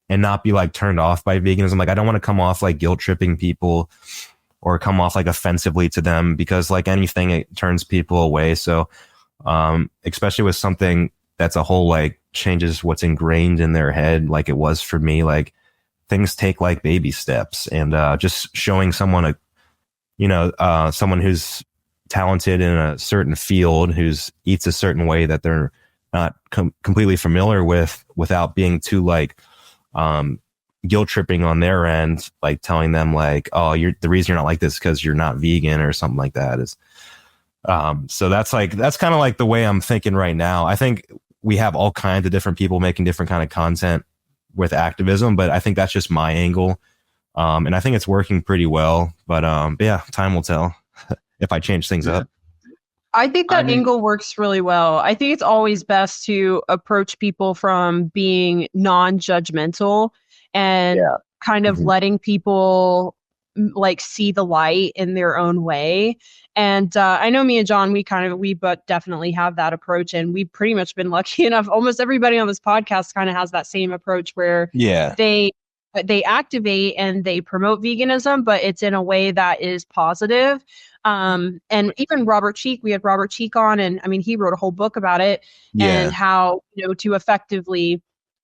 and not be like turned off by veganism. Like, I don't want to come off like guilt tripping people or come off like offensively to them, because like anything, it turns people away. So especially with something that's a whole like changes what's ingrained in their head, like it was for me, like things take like baby steps, and just showing someone someone who's talented in a certain field, who's eats a certain way that they're not completely familiar with, without being too like guilt tripping on their end, like telling them like, oh, the reason you're not like this because you're not vegan or something like that is. So that's kind of like the way I'm thinking right now. I think we have all kinds of different people making different kind of content with activism, but I think that's just my angle. And I think it's working pretty well, but yeah, time will tell if I change things up. I think that angle works really well. I think it's always best to approach people from being non-judgmental and kind of letting people like see the light in their own way. And I know me and John, we but definitely have that approach, and we've pretty much been lucky enough. Almost everybody on this podcast kind of has that same approach where they activate and they promote veganism, but it's in a way that is positive. And even Robert Cheek, we had Robert Cheek on, and I mean, he wrote a whole book about it and how, to effectively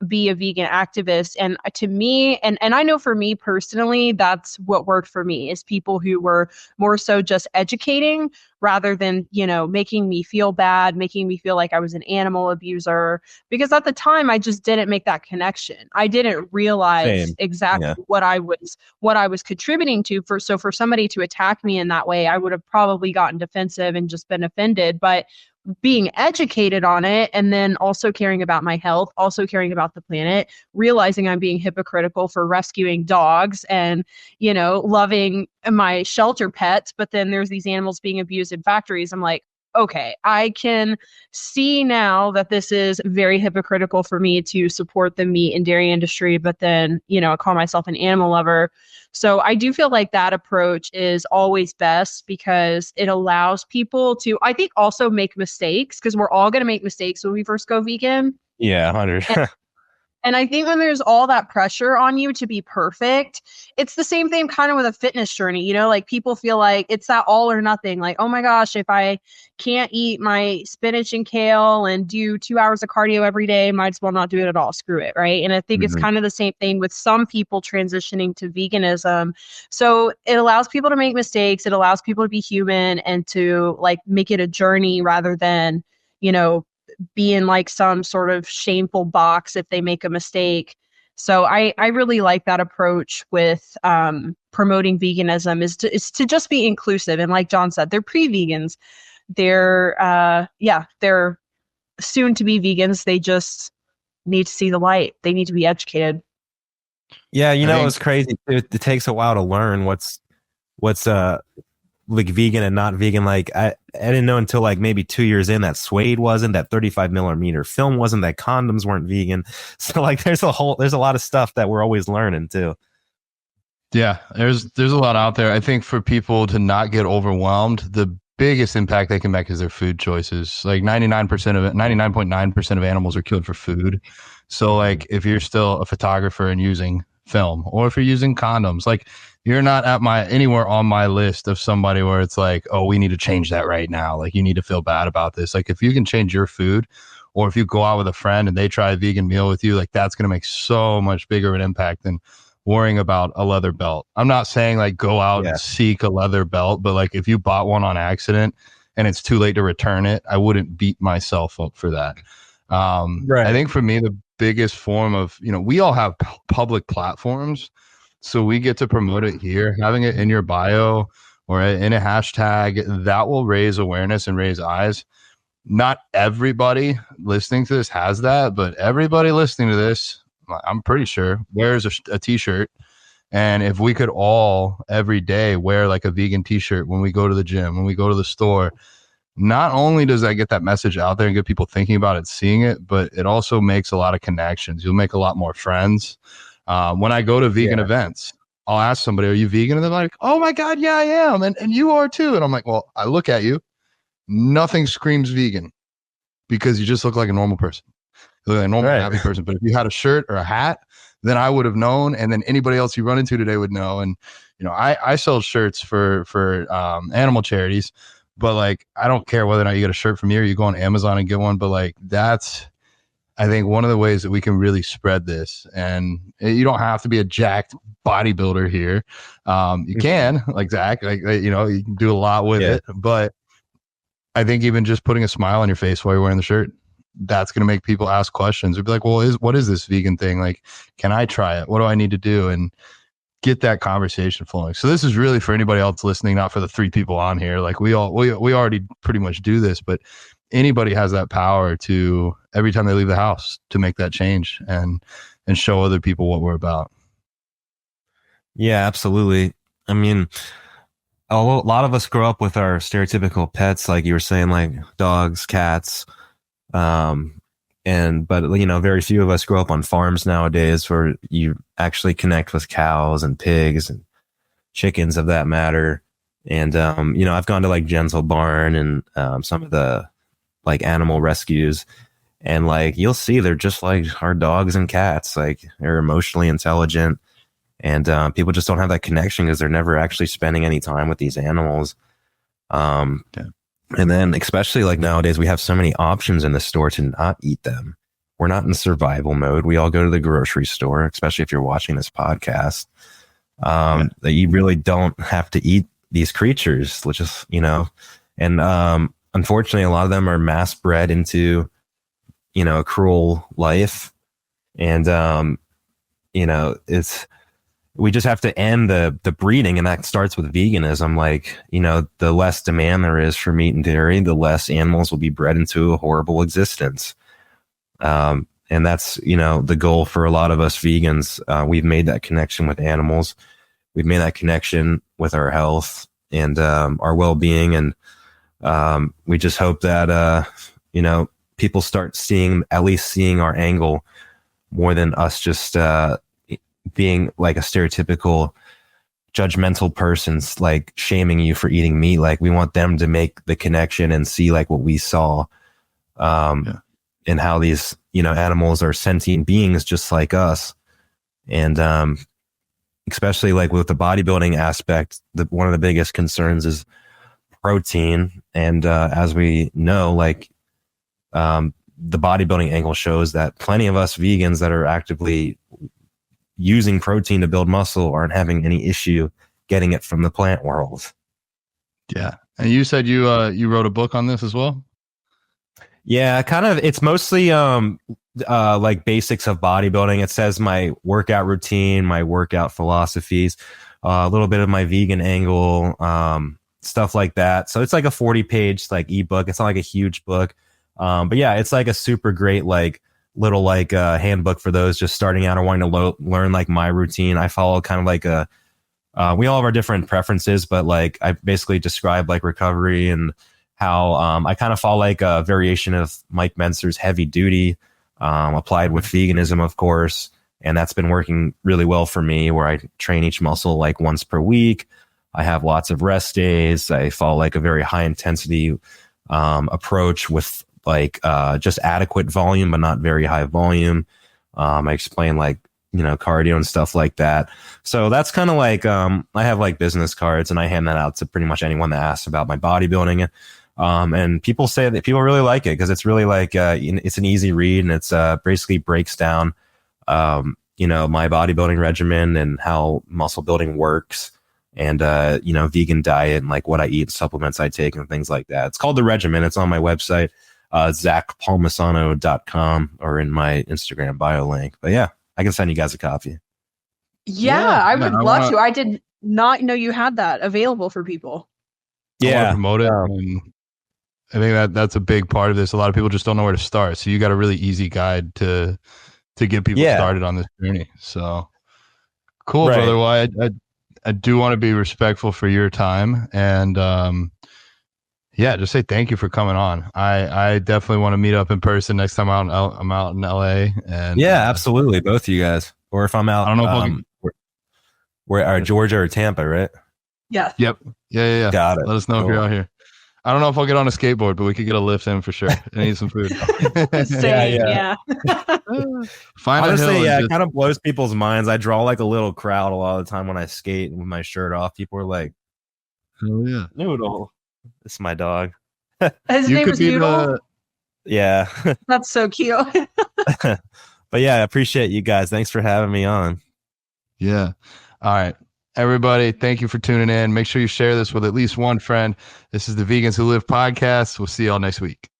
be a vegan activist. And to me, and I know for me personally, that's what worked for me, is people who were more so just educating rather than, making me feel bad, making me feel like I was an animal abuser. Because at the time, I just didn't make that connection. I didn't realize exactly what I was contributing to. So for somebody to attack me in that way, I would have probably gotten defensive and just been offended. But being educated on it, and then also caring about my health, also caring about the planet, realizing I'm being hypocritical for rescuing dogs and, loving my shelter pets, but then there's these animals being abused in factories. I'm like, okay, I can see now that this is very hypocritical for me to support the meat and dairy industry, but then, I call myself an animal lover. So I do feel like that approach is always best, because it allows people to, I think, also make mistakes, because we're all going to make mistakes when we first go vegan. Yeah, 100. And I think when there's all that pressure on you to be perfect, it's the same thing kind of with a fitness journey, like people feel like it's that all or nothing. Like, oh my gosh, if I can't eat my spinach and kale and do 2 hours of cardio every day, might as well not do it at all. Screw it. Right. And I think it's kind of the same thing with some people transitioning to veganism. So it allows people to make mistakes. It allows people to be human and to like make it a journey rather than, be in like some sort of shameful box if they make a mistake. So I really like that approach with promoting veganism, is to just be inclusive. And like John said, they're pre-vegans. They're soon to be vegans. They just need to see the light. They need to be educated. Yeah, it's crazy. It takes a while to learn what's like vegan and not vegan. Like I didn't know until like maybe 2 years in that suede wasn't, that 35mm film wasn't, that condoms weren't vegan. So like there's a lot of stuff that we're always learning too. Yeah, there's a lot out there. I think for people to not get overwhelmed, the biggest impact they can make is their food choices. Like 99.9% of animals are killed for food. So like if you're still a photographer and using film, or if you're using condoms, like you're not at anywhere on my list of somebody where it's like, oh, we need to change that right now. Like you need to feel bad about this. Like if you can change your food, or if you go out with a friend and they try a vegan meal with you, like that's going to make so much bigger of an impact than worrying about a leather belt. I'm not saying like go out and seek a leather belt, but like if you bought one on accident and it's too late to return it, I wouldn't beat myself up for that. Right. I think for me, the biggest form of, we all have public platforms, so we get to promote it here. Having it in your bio or in a hashtag, that will raise awareness and raise eyes. Not everybody listening to this has that, but everybody listening to this, I'm pretty sure, wears a t-shirt. And if we could all every day wear like a vegan t-shirt when we go to the gym, when we go to the store, not only does that get that message out there and get people thinking about it, seeing it, but it also makes a lot of connections. You'll make a lot more friends. When I go to vegan events, I'll ask somebody, are you vegan? And they're like, oh my God, yeah, I am. And you are too. And I'm like, well, I look at you, nothing screams vegan because you just look like a normal person. You look like a normal, happy person. But if you had a shirt or a hat, then I would have known. And then anybody else you run into today would know. And, you know, I sell shirts for animal charities, but like, I don't care whether or not you get a shirt from me or you go on Amazon and get one. But like, that's, I think, one of the ways that we can really spread this. And you don't have to be a jacked bodybuilder here. You can, like Zach, like, you know, you can do a lot with it. But I think even just putting a smile on your face while you're wearing the shirt, that's going to make people ask questions. They'll be like, well, what is this vegan thing? Like, can I try it? What do I need to do? And get that conversation flowing. So this is really for anybody else listening, not for the 3 people on here. Like we already pretty much do this, but anybody has that power to, every time they leave the house, to make that change and show other people what we're about. Yeah, absolutely. I mean, a lot of us grow up with our stereotypical pets, like you were saying, like dogs, cats, but you know, very few of us grow up on farms nowadays where you actually connect with cows and pigs and chickens, of that matter. And you know, I've gone to like Gentle Barn and some of the like animal rescues, and like you'll see they're just like our dogs and cats. Like they're emotionally intelligent, and people just don't have that connection because they're never actually spending any time with these animals. And then especially like nowadays, we have so many options in the store to not eat them. We're not in survival mode. We all go to the grocery store, especially if you're watching this podcast, that you really don't have to eat these creatures, which is, you know, and unfortunately, a lot of them are mass bred into, you know, a cruel life. And, you know, we just have to end the breeding, and that starts with veganism. Like, you know, the less demand there is for meat and dairy, the less animals will be bred into a horrible existence. And that's, you know, the goal for a lot of us vegans. We've made that connection with animals. We've made that connection with our health and our well-being. And we just hope that, you know, people start at least seeing our angle more than us just being like a stereotypical judgmental person's like shaming you for eating meat. Like we want them to make the connection and see like what we saw, and how these, you know, animals are sentient beings just like us. And especially like with the bodybuilding aspect, one of the biggest concerns is protein. And as we know, like the bodybuilding angle shows that plenty of us vegans that are actively using protein to build muscle aren't having any issue getting it from the plant world. Yeah. And you said you wrote a book on this as well? Yeah, kind of. It's mostly like basics of bodybuilding. It says my workout routine, my workout philosophies, a little bit of my vegan angle, stuff like that. So it's like a 40-page like ebook. It's not like a huge book. But yeah, it's like a super great like little like handbook for those just starting out or wanting to learn like my routine. I follow kind of like we all have our different preferences, but like I basically describe like recovery and how I kind of follow like a variation of Mike Mentzer's heavy duty applied with veganism, of course. And that's been working really well for me, where I train each muscle like once per week. I have lots of rest days. I follow like a very high intensity approach with like just adequate volume, but not very high volume. I explain like, you know, cardio and stuff like that. So that's kind of like, I have like business cards and I hand that out to pretty much anyone that asks about my bodybuilding. And people say that people really like it because it's really like, it's an easy read, and it's basically breaks down, you know, my bodybuilding regimen and how muscle building works, and, you know, vegan diet and like what I eat, supplements I take and things like that. It's called The Regimen. It's on my website, ZachPalmisano.com, or in my Instagram bio link. But yeah, I can send you guys a copy. Yeah, I would love to. I did not know you had that available for people. Yeah, promote it. And I think that's a big part of this. A lot of people just don't know where to start. So you got a really easy guide to get people started on this journey. So cool, brother. Well, I do want to be respectful for your time, and Yeah, just say thank you for coming on. I definitely want to meet up in person next time I'm out in LA. And yeah, absolutely, both of you guys. Or if I'm out, I don't know if we're Georgia or Tampa, right? Yes. Yep. Yeah. Got it. Let us know if you're out here. I don't know if I'll get on a skateboard, but we could get a lift in for sure. I need some food. Same, yeah. Honestly, it kind of blows people's minds. I draw like a little crowd a lot of the time when I skate with my shirt off. People are like, "Oh yeah, Noodle." It's my dog. His name is Noodle. Yeah. That's so cute. But yeah, I appreciate you guys. Thanks for having me on. Yeah. All right. Everybody, thank you for tuning in. Make sure you share this with at least one friend. This is the Vegans Who Live podcast. We'll see y'all next week.